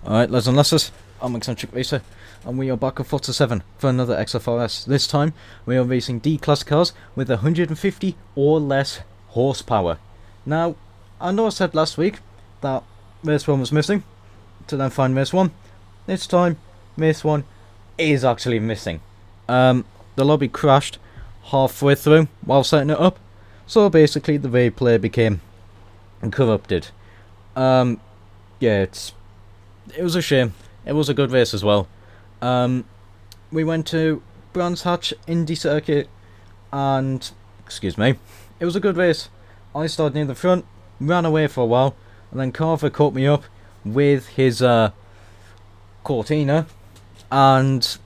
Alright, lads and lasses, I'm Xcentric Racer, and we are back at Forza 7 for another XFRS. This time, we are racing D-class cars with 150 or less horsepower. Now, I know I said last week that race 1 was missing, to then find race 1. This time, race 1 is actually missing. The lobby crashed halfway through while setting it up, so basically the replay became corrupted. Yeah, it was a shame. It was a good race as well. We went to Brands Hatch Indy Circuit, and excuse me, it was a good race. I started near the front, ran away for a while, and then Carver caught me up with his Cortina, and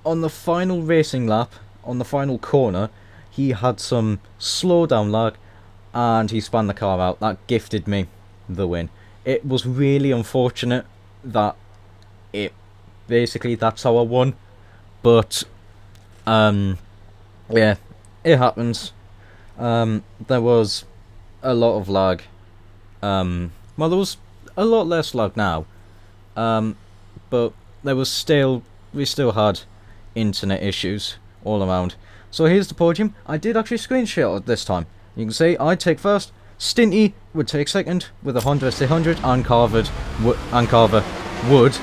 on the final racing lap, on the final corner, he had some slowdown lag, and he spun the car out. That gifted me the win. It was really unfortunate that that's how I won, but yeah, it happens. There was a lot of lag. Well, there was a lot less lag now, but we still had internet issues all around. So here's the podium. I did actually screenshot it this time. You can see I'd take first, Stinty would take second with a Honda S100, and Carver would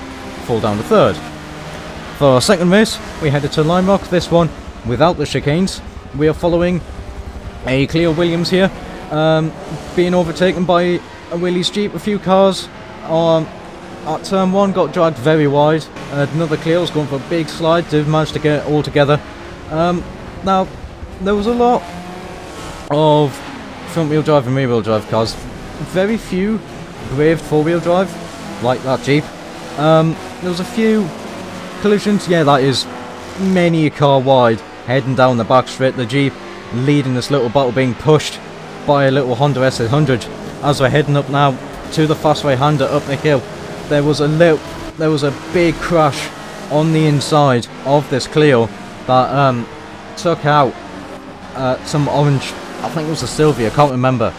fall down to third. For our second race, we headed to Lime Rock, this one without the chicanes. We are following a Cleo Williams here, being overtaken by a Willys Jeep. A few cars at turn 1 got dragged very wide. Another Cleo's going for a big slide, did manage to get it all together. Now, there was a lot of front-wheel drive and rear-wheel drive cars. Very few braved four-wheel drive, like that Jeep. There was a few collisions. Yeah, that is many a car wide, heading down the back straight. The Jeep leading this little battle, being pushed by a little Honda S100. As we're heading up now to the fastway hander up the hill, there was a big crash on the inside of this Clio that took out some orange, I think it was a Sylvia, I can't remember.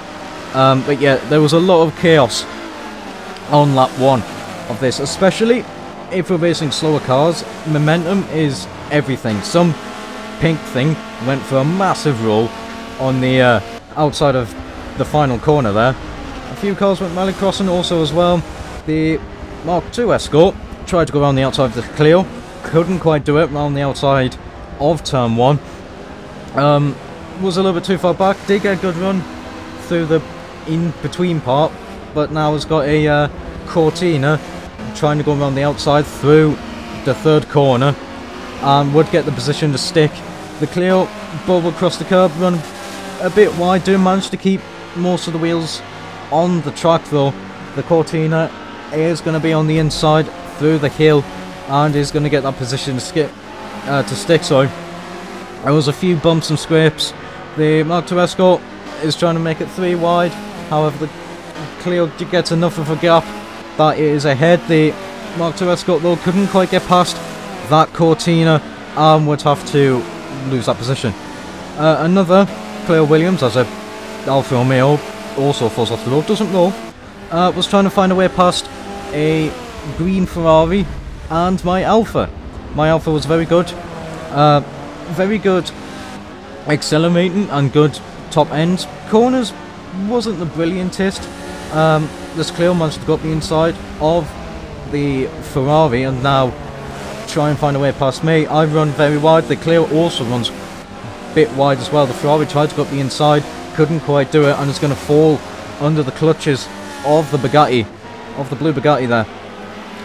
But yeah, there was a lot of chaos on lap 1 of this, especially if we're racing slower cars. Momentum is everything. Some pink thing went for a massive roll on the outside of the final corner there. A few cars went rally crossing also as well. The Mark II Escort tried to go around the outside of the Clio, couldn't quite do it around the outside of turn 1. Was a little bit too far back, did get a good run through the in-between part, but now has got a Cortina trying to go around the outside through the third corner, and would get the position to stick. The Clio bubble across the curb, run a bit wide, do manage to keep most of the wheels on the track though. The Cortina is going to be on the inside through the hill, and is going to get that position to stick. So there was a few bumps and scrapes. The Mark II Escort is trying to make it 3 wide, however the Clio gets enough of a gap that it is ahead. The Mark II Escort though couldn't quite get past that Cortina and would have to lose that position. Another Cleo Williams, as a Alfa Romeo, also falls off the road, doesn't roll, was trying to find a way past a green Ferrari and my Alfa. My Alfa was very good accelerating and good top end. Corners wasn't the brilliantest. This Clio managed to go up the inside of the Ferrari and now try and find a way past me. I run very wide. The Clio also runs a bit wide as well. The Ferrari tried to go up the inside, couldn't quite do it, and is going to fall under the clutches of the Bugatti, of the blue Bugatti there.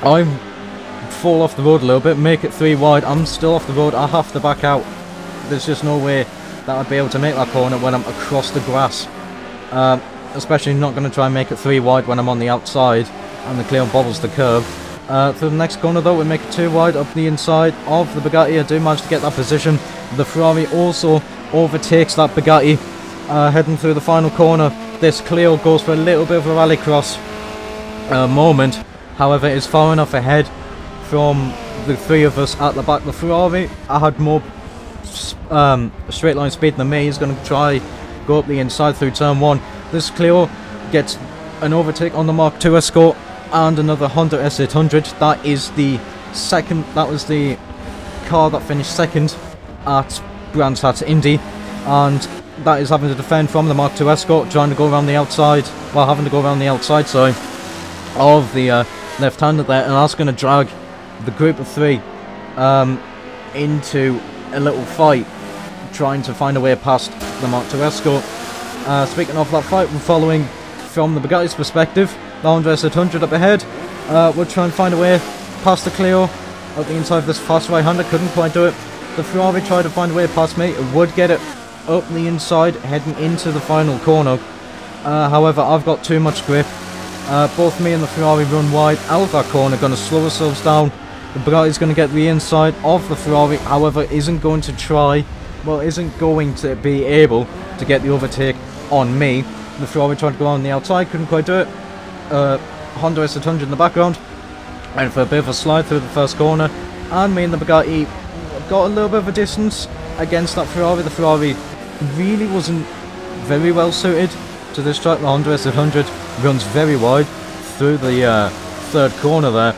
I fall off the road a little bit, make it 3 wide. I'm still off the road. I have to back out. There's just no way that I'd be able to make that corner when I'm across the grass. Especially not going to try and make it 3 wide when I'm on the outside and the Clio bobbles the curb. Through the next corner though, we make it 2 wide up the inside of the Bugatti. I do manage to get that position. The Ferrari also overtakes that Bugatti, heading through the final corner. This Clio goes for a little bit of a rallycross moment, however is far enough ahead from the 3 of us at the back. The Ferrari, I had more straight line speed than me. He's going to try go up the inside through turn 1. This Clio gets an overtake on the Mark II Escort, and another Honda S800. That was the car that finished second at Brands Hatch Indy, and that is having to defend from the Mark II Escort, trying to go around the outside, having to go around the outside, sorry, of the left-hander there, and that's going to drag the group of three into a little fight, trying to find a way past the Mark II Escort. Speaking of that fight, we're following from the Bugatti's perspective. The Honda S800 up ahead. We'll try and find a way past the Clio up the inside of this fast right-hander. Couldn't quite do it. The Ferrari tried to find a way past me. It would get it up the inside, heading into the final corner. However, I've got too much grip. Both me and the Ferrari run wide out of that corner, going to slow ourselves down. The Bugatti's going to get the inside of the Ferrari, however, isn't going to be able to get the overtake on me. The Ferrari tried to go on the outside, couldn't quite do it. Honda S800 in the background, and for a bit of a slide through the first corner, and me and the Bugatti got a little bit of a distance against that Ferrari. The Ferrari really wasn't very well suited to this track. The Honda S800 runs very wide through the third corner there,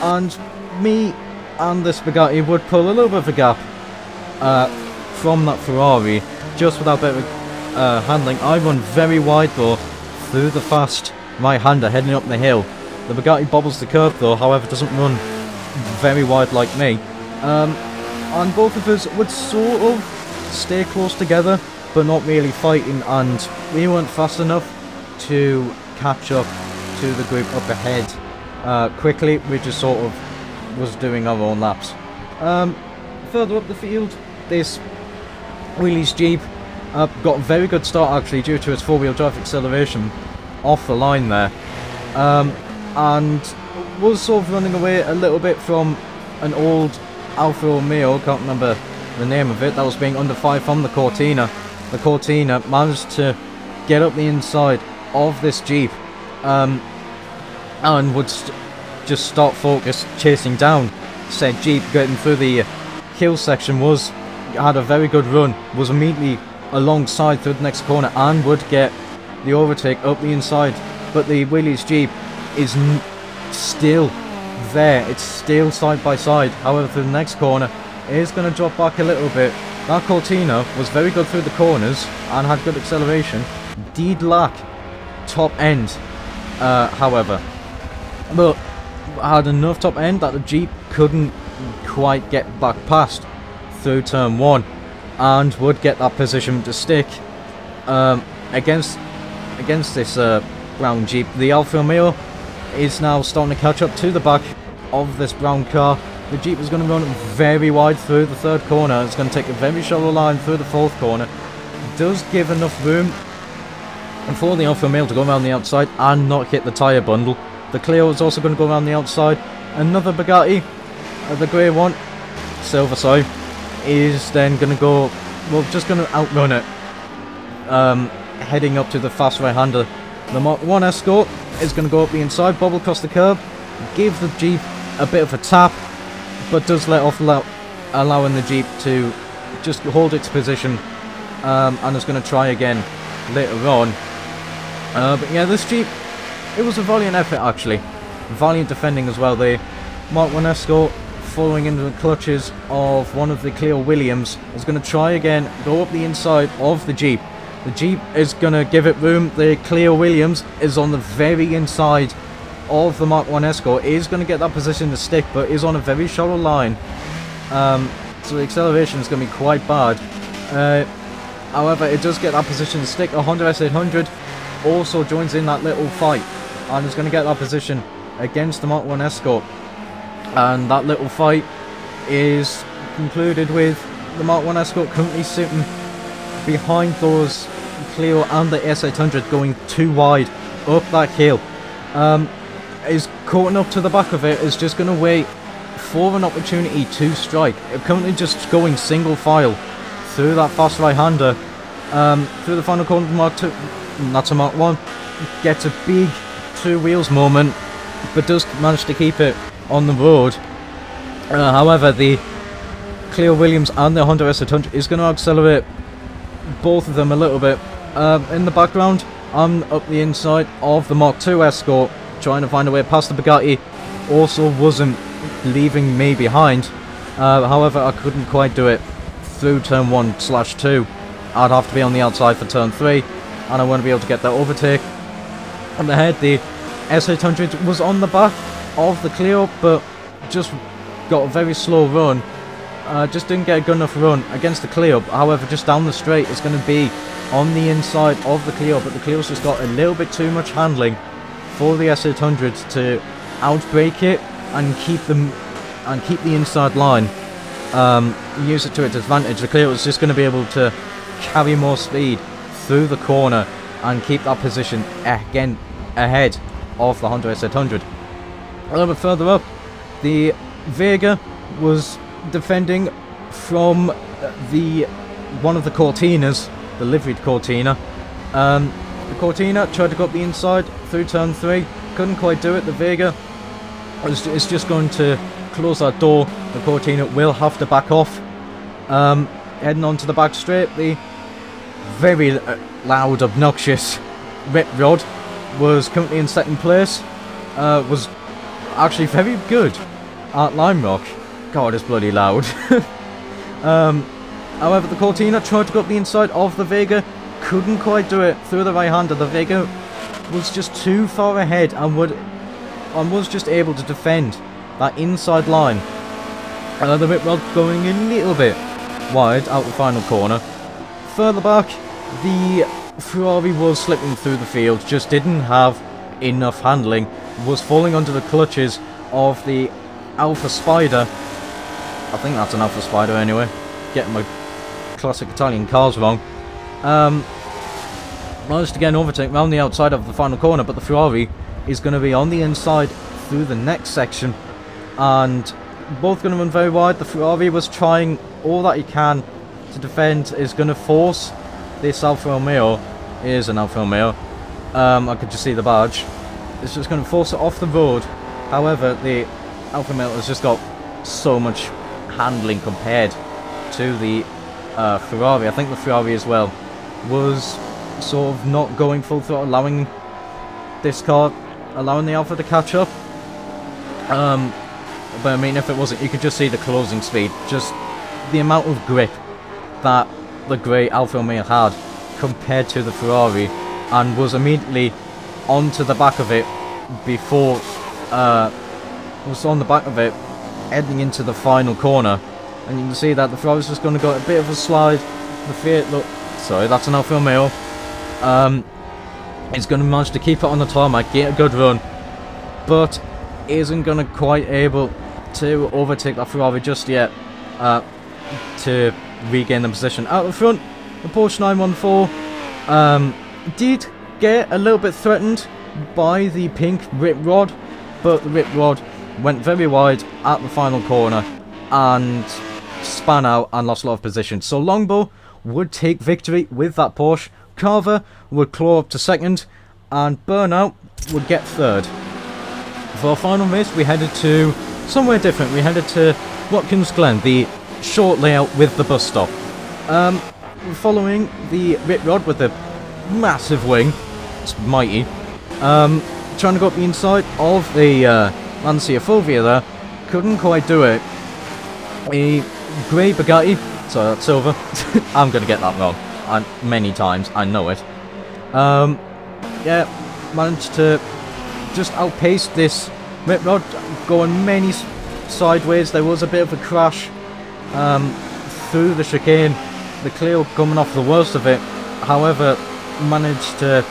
and me and this Bugatti would pull a little bit of a gap from that Ferrari, just without better handling. I run very wide though through the fast right-hander heading up the hill. The Bugatti bobbles the curb though, however doesn't run very wide like me. And both of us would sort of stay close together, but not really fighting, and we weren't fast enough to catch up to the group up ahead quickly. We just sort of was doing our own laps. Further up the field, this Willys Jeep got a very good start actually, due to its four-wheel drive acceleration off the line there, and was sort of running away a little bit from an old Alfa Romeo, can't remember the name of it, that was being under fire from the Cortina. The Cortina managed to get up the inside of this Jeep, and would just start focus chasing down said Jeep, getting through the hill section, had a very good run, was immediately alongside through the next corner, and would get the overtake up the inside. But the Willys Jeep is still there, it's still side by side. However, through the next corner it is going to drop back a little bit. That Cortina was very good through the corners and had good acceleration, did lack top end, however, but had enough top end that the Jeep couldn't quite get back past through turn 1, and would get that position to stick against this brown Jeep. The Alfa Romeo is now starting to catch up to the back of this brown car. The Jeep is going to run very wide through the third corner. It's going to take a very shallow line through the fourth corner. It does give enough room for the Alfa Romeo to go around the outside and not hit the tyre bundle. The Clio is also going to go around the outside. Another Bugatti, the grey one, silver, sorry, is then going to go, well, just going to outrun it, heading up to the fast right-hander. The Mark I Escort is going to go up the inside, bobble across the curb, give the Jeep a bit of a tap, but does let off, allowing the Jeep to just hold its position, and is going to try again later on. But yeah, this Jeep, it was a valiant effort actually, valiant defending as well. The Mark I Escort, following into the clutches of one of the Clio Williams, is going to try again, go up the inside of the Jeep. The Jeep is going to give it room. The Clio Williams is on the very inside of the Mark I Escort, is going to get that position to stick, but is on a very shallow line, so the acceleration is going to be quite bad. However, it does get that position to stick. A Honda S800 also joins in that little fight, and is going to get that position against the Mark I Escort, and that little fight is concluded with the Mark I Escort currently sitting behind those Clio and the S800, going too wide up that hill. Is caught up to the back of it, is just going to wait for an opportunity to strike. Currently just going single file through that fast right-hander, through the final corner of the Mark II, not a Mark I, gets a big two wheels moment, but does manage to keep it on the road. However, the Clio Williams and the Honda S800 is going to accelerate both of them a little bit. In the background, I'm up the inside of the Mark II Escort, trying to find a way past the Bugatti. Also wasn't leaving me behind. However, I couldn't quite do it through turn 1/2. I'd have to be on the outside for turn 3, and I wouldn't be able to get that overtake. And ahead, the S800 was on the back of the Clio, but just got a very slow run. Just didn't get a good enough run against the Clio. However, just down the straight, it's going to be on the inside of the Clio, but the Clio's just got a little bit too much handling for the S800 to outbrake it and keep the inside line. Use it to its advantage. The Clio is just going to be able to carry more speed through the corner and keep that position again ahead of the Honda S800. A little bit further up, the Vega was defending from one of the Cortinas, the liveried Cortina. The Cortina tried to go up the inside through turn 3, couldn't quite do it. The Vega is just going to close that door. The Cortina will have to back off. Heading onto the back straight, the very loud, obnoxious Rip Rod was currently in second place. Was actually very good at Lime Rock. God, it's bloody loud. However, the Cortina tried to go up the inside of the Vega, couldn't quite do it through the right-hander. The Vega was just too far ahead and was just able to defend that inside line. The Rip Rod going a little bit wide out the final corner. Further back, the Ferrari was slipping through the field, just didn't have enough handling, was falling under the clutches of the Alfa Spider. I think that's an Alfa Spider anyway, getting my classic Italian cars wrong. Managed to get an overtake round the outside of the final corner, but the Ferrari is going to be on the inside through the next section, and both going to run very wide. The Ferrari was trying all that he can to defend, is going to force this Alfa Romeo. It is an Alfa Romeo. I could just see the badge. It's just going to force it off the road. However, the Alfa Romeo has just got so much handling compared to the Ferrari. I think the Ferrari as well was sort of not going full throttle, allowing the Alfa to catch up. But I mean, if it wasn't, you could just see the closing speed, just the amount of grip that the grey Alfa Romeo had compared to the Ferrari, and was immediately onto the back of it before heading into the final corner. And you can see that the Ferrari's just going to go a bit of a slide. The Fiat, sorry, that's an Alfa Romeo. It's going to manage to keep it on the tarmac, get a good run, but isn't going to quite able to overtake that Ferrari just yet to regain the position. Out the front, the Porsche 914 did get a little bit threatened by the pink Rip Rod, but the Rip Rod went very wide at the final corner and span out and lost a lot of position. So Longbow would take victory with that Porsche. Carver would claw up to second, and Burnout would get third. For our final race, we headed to somewhere different. We headed to Watkins Glen, the short layout with the bus stop. Following the Rip Rod with the massive wing, it's mighty, trying to go up the inside of the Lancia Fulvia there, couldn't quite do it. A grey Bugatti, sorry, that's silver. I'm going to get that wrong many times, I know it. Yeah, managed to just outpace this Rip Rod, going many sideways. There was a bit of a crash through the chicane, the Clio coming off the worst of it. However, managed to,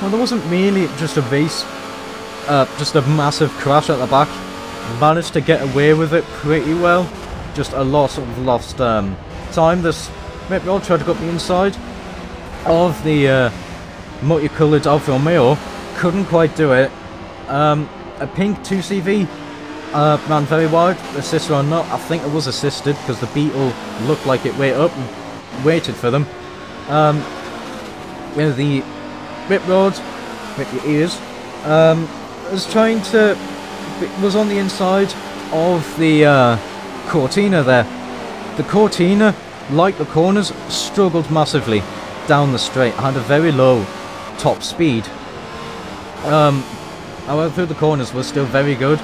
well, there wasn't really just a race, just a massive crash at the back. Managed to get away with it pretty well. Just a lot of lost time. This Rip Rod tried to go up the inside of the multicoloured Alfa Romeo, couldn't quite do it. A pink 2CV ran very wide, assisted or not. I think it was assisted because the Beetle looked like it waited up and waited for them. Where the Rip Rod, rip your ears, was on the inside of the Cortina there. The Cortina, like the corners, struggled massively down the straight, had a very low top speed. however through the corners was still very good,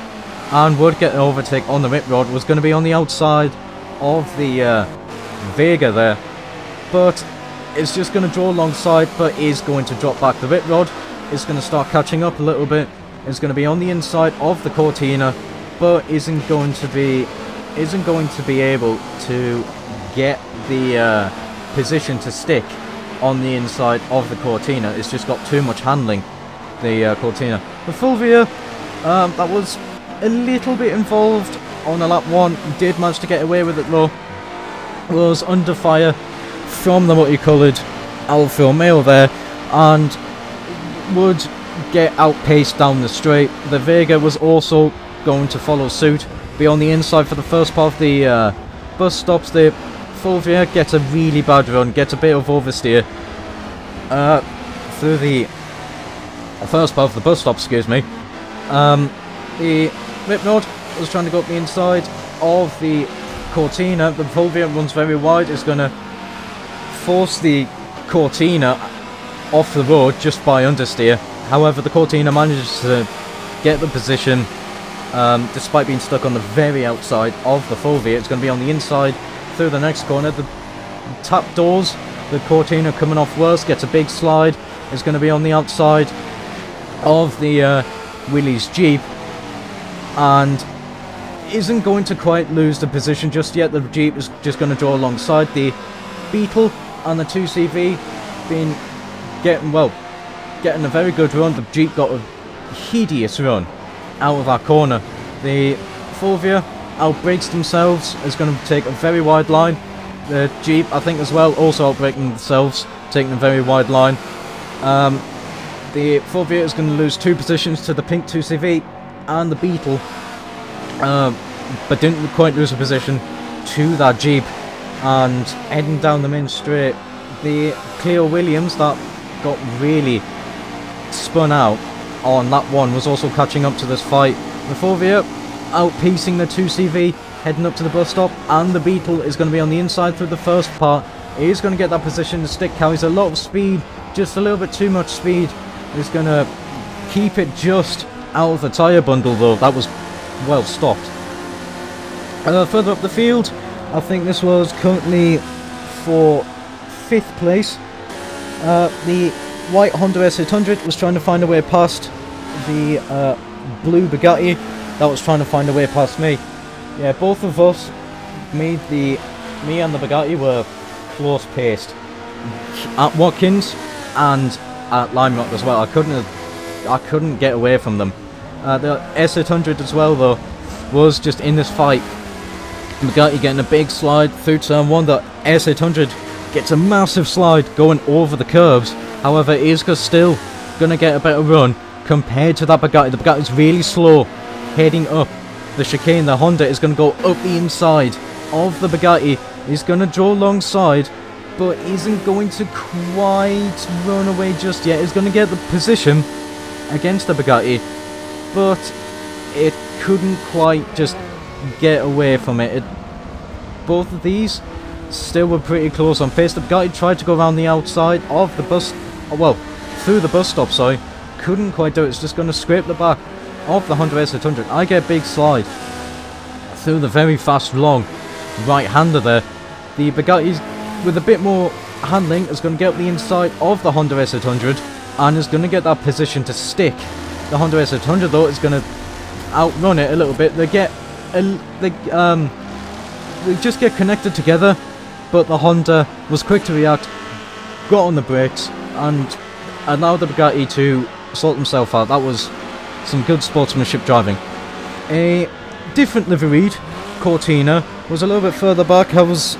and would get an overtake on the rip road. Was going to be on the outside of the Vega there, but it's just going to draw alongside, but is going to drop back the rip road. It's going to start catching up a little bit. It's going to be on the inside of the Cortina, but isn't going to be able to get the position to stick on the inside of the Cortina. It's just got too much handling, the Cortina. The Fulvia, that was a little bit involved on a lap 1, did manage to get away with it though. Was under fire from the multicoloured Alfa Romeo there, and would get outpaced down the straight. The Vega was also going to follow suit, be on the inside for the first part of the bus stops. The Fulvia gets a really bad run, gets a bit of oversteer through the first part of the bus stop, excuse me. The Ripnod was trying to go up the inside of the Cortina. The Fulvia runs very wide, is going to force the Cortina off the road just by understeer. However, the Cortina manages to get the position despite being stuck on the very outside of the Fulvia. It's going to be on the inside through the next corner. The tap doors, the Cortina coming off worse, gets a big slide. It's going to be on the outside of the Willys Jeep, and isn't going to quite lose the position just yet. The Jeep is just going to draw alongside. The Beetle and the 2CV been getting a very good run. The Jeep got a hideous run out of that corner. The Fulvia outbrakes themselves, is going to take a very wide line. The Jeep, I think as well, also outbraking themselves, taking a very wide line. The Fulvia is going to lose 2 positions to the pink 2CV and the Beetle, but didn't quite lose a position to that Jeep. And heading down the main straight, the Clio Williams that got really spun out on lap 1 was also catching up to this fight. The Fulvia outpacing the 2CV, heading up to the bus stop, and the Beetle is going to be on the inside through the first part. He is going to get that position to stick, carries a lot of speed, just a little bit too much speed. He's going to keep it just out of the tyre bundle though. That was well stopped. Further up the field, I think this was currently for 5th place. The white Honda S800 was trying to find a way past the blue Bugatti that was trying to find a way past me. Yeah, both of us, me and the Bugatti, were close paced at Watkins and at Lime Rock as well. I couldn't get away from them. The S800 as well though was just in this fight. Bugatti getting a big slide through turn 1. The S800 gets a massive slide going over the curbs. However, it is still going to get a better run compared to that Bugatti. The Bugatti's really slow heading up the chicane. The Honda is going to go up the inside of the Bugatti. He's going to draw alongside, but isn't going to quite run away just yet. He's going to get the position against the Bugatti, but it couldn't quite just get away from it. Both of these still were pretty close on pace. The Bugatti tried to go around the outside of the bus, through the bus stop, sorry. Couldn't quite do it. It's just going to scrape the back of the Honda S800. I get a big slide through the very fast, long right-hander there. The Bugatti, with a bit more handling, is going to get up the inside of the Honda S800 and is going to get that position to stick. The Honda S800 though is going to outrun it a little bit. They just get connected together, but the Honda was quick to react, got on the brakes, and allowed the Bugatti to sort himself out. That was some good sportsmanship driving. A different liveried Cortina was a little bit further back. I was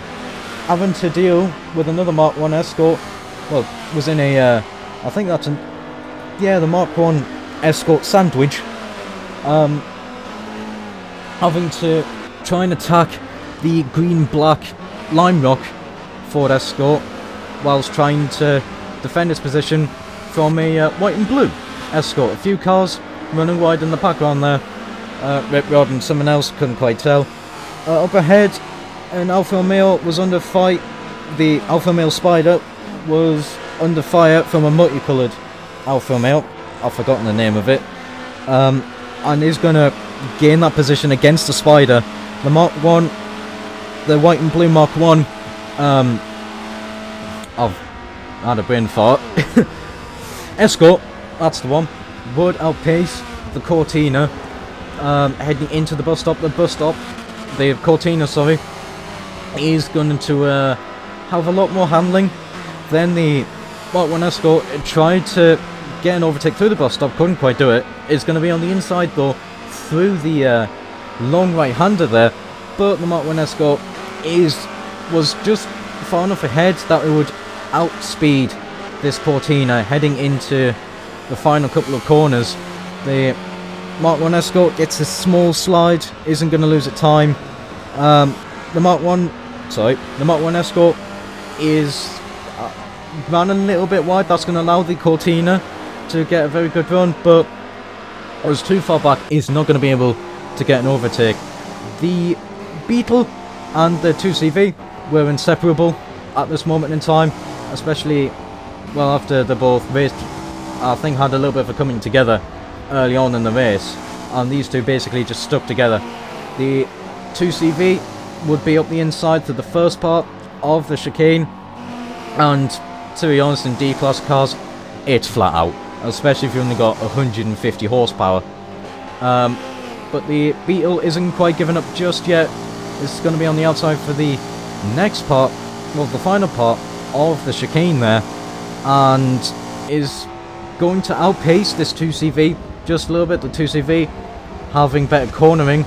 having to deal with another Mark 1 Escort. Well, was in a, I think that's the Mark 1 Escort sandwich. Having to try and attack the green-black Lime Rock Ford Escort whilst trying to defend its position from a white and blue Escort. A few cars running wide in the background there. Rip Rod and someone else, couldn't quite tell. Up ahead, an Alfa Romeo was under fight. The Alfa Romeo Spider was under fire from a multicoloured Alfa Romeo. I've forgotten the name of it. and is going to gain that position against the Spider. The Mark 1, the white and blue Mark 1, I've had a brain fart. Escort, that's the one, would outpace the Cortina, heading into the bus stop. The Cortina, sorry, is going to have a lot more handling than the Mark 1 Escort. It tried to get an overtake through the bus stop, couldn't quite do it. It's going to be on the inside though, through the long right-hander there, but the Mark 1 Escort was just far enough ahead that it would outspeed this Cortina heading into the final couple of corners. The Mark 1 Escort gets a small slide, isn't going to lose at time. The Mark 1 Escort is ran a little bit wide. That's going to allow the Cortina to get a very good run, but it was too far back, is not going to be able to get an overtake. The Beetle and the 2CV were inseparable at this moment in time, especially well after they both raced. I think had a little bit of a coming together early on in the race, and these two basically just stuck together. The 2CV would be up the inside for the first part of the chicane, and to be honest, in D-class cars, it's flat out, especially if you only got 150 horsepower. But the Beetle isn't quite giving up just yet. It's going to be on the outside for the next part, well, the final part of the chicane there, and is going to outpace this 2CV just a little bit. The 2CV, having better cornering,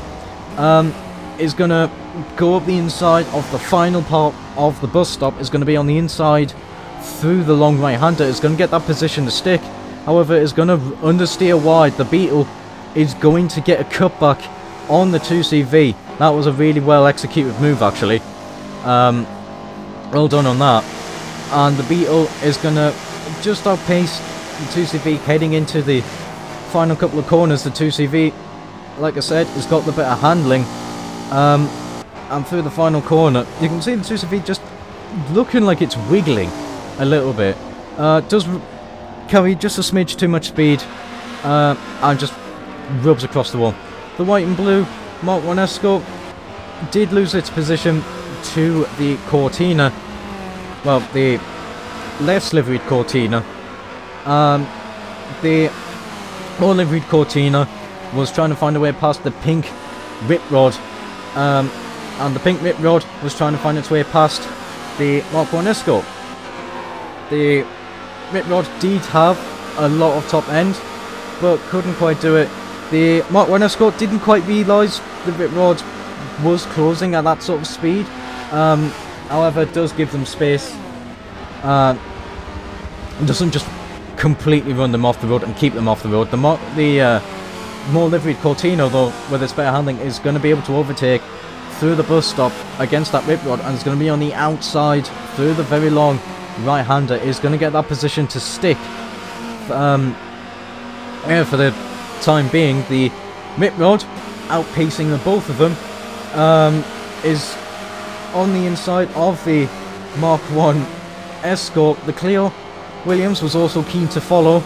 is going to go up the inside of the final part of the bus stop. Is going to be on the inside through the long right-hander. Is going to get that position to stick. However, is going to understeer wide. The Beetle is going to get a cutback on the 2CV. That was a really well executed move, actually. Well done on that. And the Beetle is going to just outpace the 2CV heading into the final couple of corners. The 2CV, like I said, has got the better handling. And through the final corner, you can see the 2CV just looking like it's wiggling a little bit. Does carry just a smidge too much speed, and just rubs across the wall. The white and blue Mark 1 Escort did lose its position to the Cortina, well, the less liveried Cortina. The more liveried Cortina was trying to find a way past the pink rip rod, and the pink rip rod was trying to find its way past the Mark 1 Escort. The rip rod did have a lot of top end, but couldn't quite do it. The Mark 1 Escort didn't quite realise the rip rod was closing at that sort of speed. However, it does give them space. It doesn't just completely run them off the road and keep them off the road. The more liveried Cortina, though, with its better handling, is going to be able to overtake through the bus stop against that rip rod, and it's going to be on the outside through the very long right-hander. Is going to get that position to stick. For the time being, the rip rod outpacing the both of them is on the inside of the Mark 1 Escort. The Clio Williams was also keen to follow.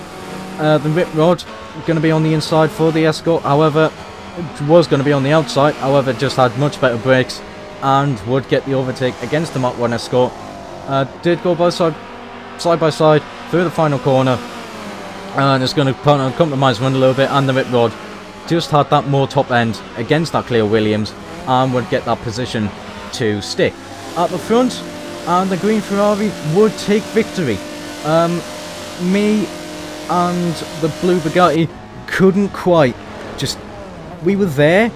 The rip rod going to be on the inside for the Escort, however it was going to be on the outside, however just had much better brakes and would get the overtake against the Mark 1 Escort. Did go side by side through the final corner, and it's going to compromise run a little bit, and the rip rod just had that more top end against that Clio Williams and would get that position to stick. At the front, and the green Ferrari would take victory. Me and the blue Bugatti couldn't quite, we were there,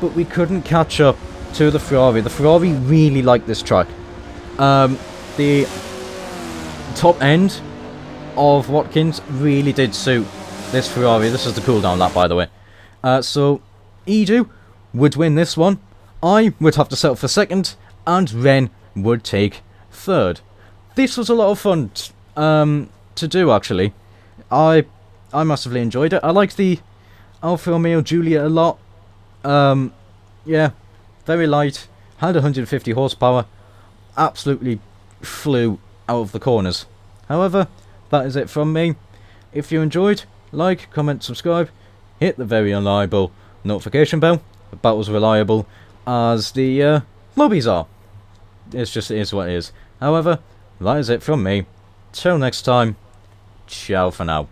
but we couldn't catch up to the Ferrari. The Ferrari really liked this track. The top end of Watkins really did suit this Ferrari. This is the cooldown lap, by the way. So Edu would win this one. I would have to settle for second, and Ren would take third. This was a lot of fun to do, actually. I massively enjoyed it. I liked the Alfa Romeo Giulia a lot. Yeah, very light, had 150 horsepower, absolutely flew out of the corners. However, that is it from me. If you enjoyed, like, comment, subscribe, hit the very unreliable notification bell about as reliable as the lobbies are. It is what it is. However, that is it from me. Till next time, ciao for now.